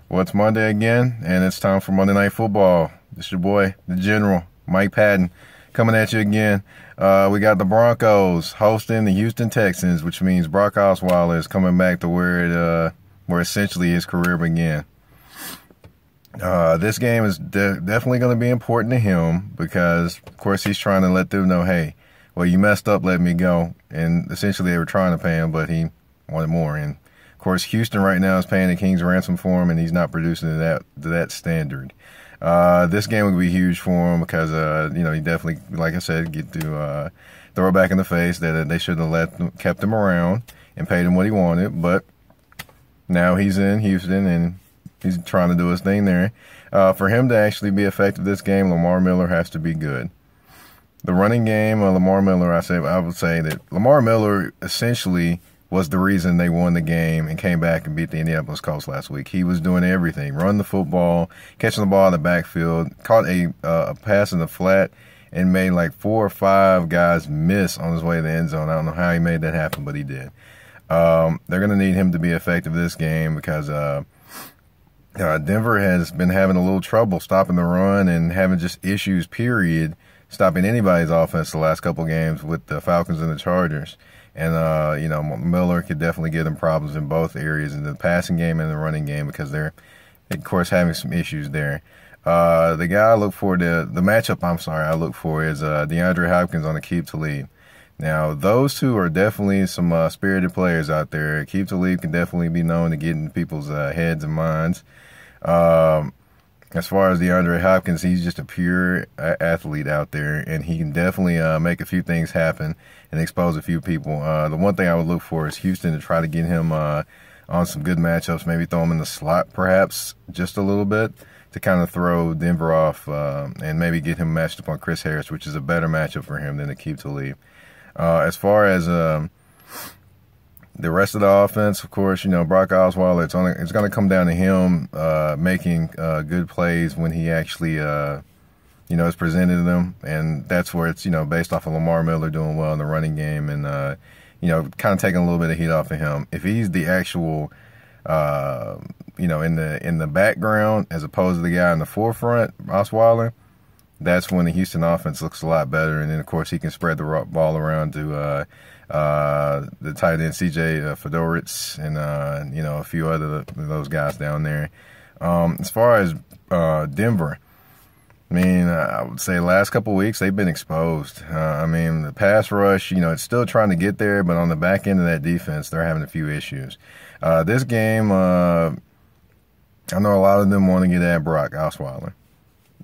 Well, it's Monday again, and it's time for Monday Night Football. It's your boy, the General, Mike Patton, coming at you again. We got the Broncos hosting the Houston Texans, which means Brock Osweiler is coming back to where essentially his career began. This game is definitely going to be important to him because, of course, he's trying to let them know, hey, well, you messed up, let me go. And essentially they were trying to pay him, but he wanted more. And, of course, Houston right now is paying the King's ransom for him, and he's not producing to that standard. This game would be huge for him because, he definitely, like I said, get to throw it back in the face that they shouldn't have kept him around and paid him what he wanted. But now he's in Houston, and he's trying to do his thing there. For him to actually be effective this game, Lamar Miller has to be good. The running game, Lamar Miller, I would say that Lamar Miller essentially was the reason they won the game and came back and beat the Indianapolis Colts last week. He was doing everything, run the football, catching the ball in the backfield, caught a pass in the flat, and made like 4 or 5 guys miss on his way to the end zone. I don't know how he made that happen, but he did. They're going to need him to be effective this game because Denver has been having a little trouble stopping the run and having just issues, period, stopping anybody's offense the last couple games with the Falcons and the Chargers. And, Miller could definitely give them problems in both areas, in the passing game and the running game, because they're, of course, having some issues there. The guy I look for, the matchup I look for is DeAndre Hopkins on the Aqib Talib. Now, those two are definitely some spirited players out there. Aqib Talib can definitely be known to get in people's heads and minds. As far as DeAndre Hopkins, he's just a pure athlete out there, and he can definitely make a few things happen and expose a few people. The one thing I would look for is Houston to try to get him on some good matchups, maybe throw him in the slot perhaps just a little bit to kind of throw Denver off and maybe get him matched up on Chris Harris, which is a better matchup for him than Aqib Talib. As far as the rest of the offense, of course, Brock Osweiler, it's going to come down to him making good plays when he actually, is presented to them. And that's where it's, based off of Lamar Miller doing well in the running game and, kind of taking a little bit of heat off of him. If he's the actual, in the background as opposed to the guy in the forefront, Osweiler, that's when the Houston offense looks a lot better. And then, of course, he can spread the ball around to the tight end C.J. Fedoritz and, a few other of those guys down there. As far as Denver, I would say last couple of weeks they've been exposed. The pass rush, it's still trying to get there, but on the back end of that defense, they're having a few issues. This game, I know a lot of them want to get at Brock Osweiler.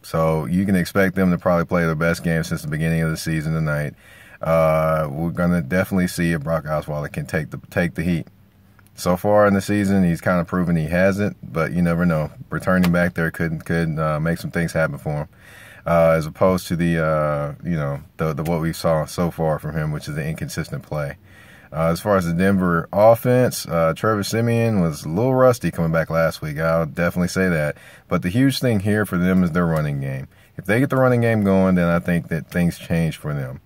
So you can expect them to probably play their best game since the beginning of the season tonight. We're going to definitely see if Brock Osweiler can take the heat. So far in the season, he's kind of proven he hasn't, but you never know. Returning back there could make some things happen for him, as opposed to the what we saw so far from him, which is the inconsistent play. As far as the Denver offense, Trevor Siemian was a little rusty coming back last week. I'll definitely say that. But the huge thing here for them is their running game. If they get the running game going, then I think that things change for them.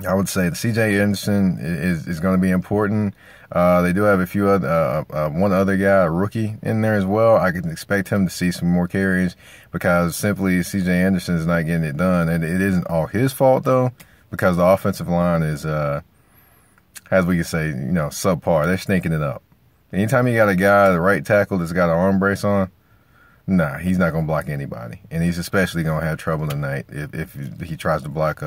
I would say the C.J. Anderson is going to be important. They do have a few other, one other guy, a rookie, in there as well. I can expect him to see some more carries because simply C.J. Anderson is not getting it done. And it isn't all his fault, though, because the offensive line is, as we could say, subpar. They're sneaking it up. Anytime you got a guy, the right tackle that's got an arm brace on, nah, he's not going to block anybody. And he's especially going to have trouble tonight if he tries to block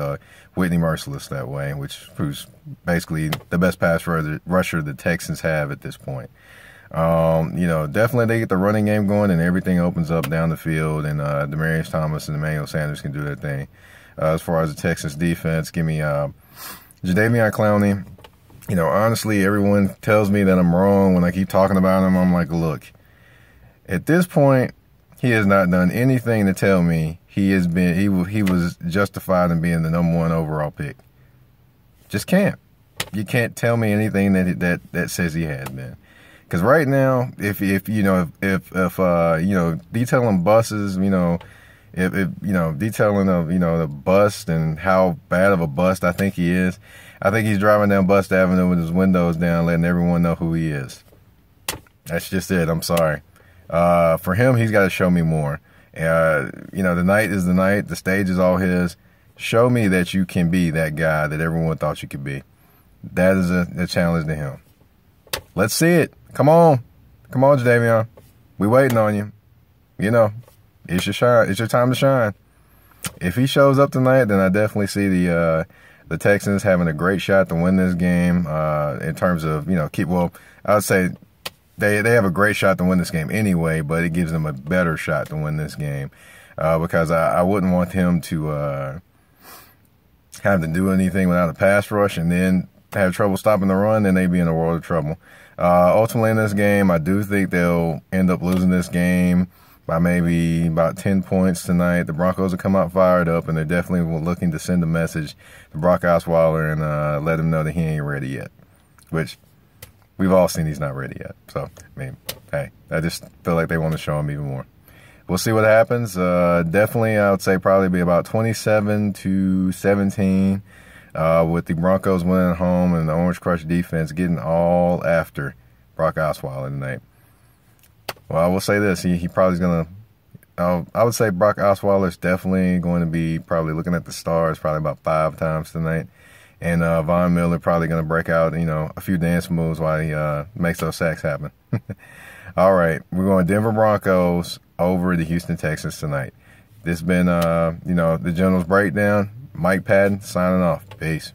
Whitney Merciless that way, who's basically the best pass rusher the Texans have at this point. Definitely they get the running game going and everything opens up down the field, and Demaryius Thomas and Emmanuel Sanders can do their thing. As far as the Texans defense, give me Jadeveon Clowney. Honestly, everyone tells me that I'm wrong when I keep talking about him. I'm like, look, at this point, he has not done anything to tell me he was justified in being the number 1 overall pick. Just can't. You can't tell me anything that says he has been. Because right now, if detailing buses, detailing of the bust and how bad of a bust I think he is, I think he's driving down Bust Avenue with his windows down, letting everyone know who he is. That's just it. I'm sorry. For him, he's got to show me more. The night is the night. The stage is all his. Show me that you can be that guy that everyone thought you could be. That is a challenge to him. Let's see it. Come on. Come on, Jadeveon. We waiting on you. It's your shine. It's your time to shine. If he shows up tonight, then I definitely see the Texans having a great shot to win this game. In terms of I would say they have a great shot to win this game anyway, but it gives them a better shot to win this game because I wouldn't want him to have to do anything without a pass rush and then have trouble stopping the run. Then they'd be in a world of trouble. Ultimately, in this game, I do think they'll end up losing this game by maybe about 10 points tonight. The Broncos will come out fired up, and they're definitely looking to send a message to Brock Osweiler and let him know that he ain't ready yet, which we've all seen he's not ready yet. So, hey, I just feel like they want to show him even more. We'll see what happens. Definitely, I would say probably be about 27-17 with the Broncos winning at home and the Orange Crush defense getting all after Brock Osweiler tonight. Well, I will say this. He probably is going to I would say Brock Osweiler is definitely going to be probably looking at the stars probably about 5 times tonight. And Von Miller probably going to break out, a few dance moves while he makes those sacks happen. All right. We're going Denver Broncos over the Houston Texans tonight. This has been, the General's Breakdown. Mike Patton signing off. Peace.